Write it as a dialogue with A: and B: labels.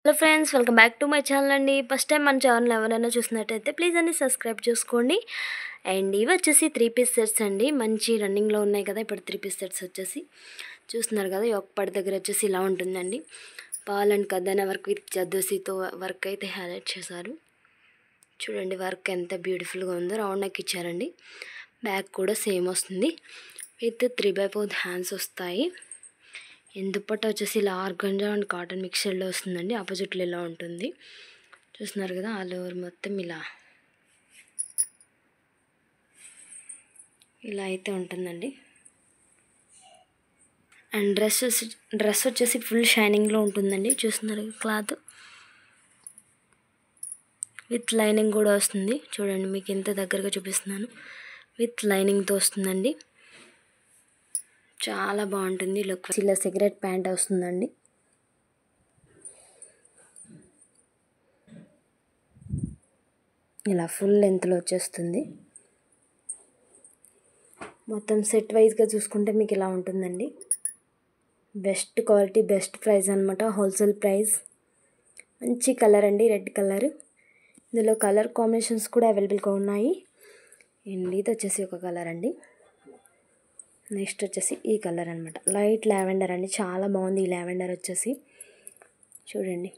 A: Hello friends, welcome back to my channel అండి. First time మన channel ఎవరైనా చూసినట్టయితే ప్లీజ్ అన్ని సబ్స్క్రైబ్ చేసుకోండి. అండ్ ఇవి వచ్చేసి 3 పీస్ సెట్స్ అండి. మంచి రన్నింగ్లో ఉన్నాయి కదా ఇప్పుడు 3 పీస్ సెట్స్ వచ్చేసి. చూస్తున్నారు కదా, ఈ ఒక్కటి దగ్గర వచ్చేసి ఇలా ఉంటుందండి. పాల్ అండ్ కద్దన వర్క్ విత్ జద్దోసితో వర్క్ అయితే హైలైట్ చేశారు. చూడండి వర్క్ ఎంత బ్యూటిఫుల్గా ఉందో. రౌండ్ నెక్ ఇచ్చారండి. బ్యాక్ కూడా సేమ్ వస్తుంది. విత్ 3/4 హ్యాండ్స్ వస్తాయి. దుపట్టా వచ్చేసి ఇలా ఆర్గంజా అండ్ కాటన్ మిక్చర్లో వస్తుందండి. ఆపోజిట్లో ఇలా ఉంటుంది. చూస్తున్నారు కదా, ఆల్ ఓవర్ మొత్తం ఇలా అయితే ఉంటుందండి. అండ్ డ్రెస్ వచ్చేసి ఫుల్ షైనింగ్లో ఉంటుందండి. చూస్తున్నారు క్లాత్ విత్ లైనింగ్ కూడా వస్తుంది. చూడండి, మీకు ఎంత దగ్గరగా చూపిస్తున్నాను. విత్ లైనింగ్తో వస్తుందండి. చాలా బాగుంటుంది లుక్. ఇలా సిగరెట్ ప్యాంట్ వస్తుందండి. ఇలా ఫుల్ లెంత్లో వచ్చేస్తుంది. మొత్తం సెట్ వైజ్గా చూసుకుంటే మీకు ఇలా ఉంటుందండి. బెస్ట్ క్వాలిటీ, బెస్ట్ ప్రైస్ అనమాట. Wholesale price. మంచి కలర్ అండి, రెడ్ కలర్. ఇందులో కలర్ కాంబినేషన్స్ కూడా అవైలబుల్గా ఉన్నాయి. అండ్ ఇది వచ్చేసి ఒక కలర్ అండి. నెక్స్ట్ వచ్చేసి ఈ కలర్ అనమాట. లైట్ లావెండర్ అండి. చాలా బాగుంది ఈ లావెండర్ వచ్చేసి. చూడండి.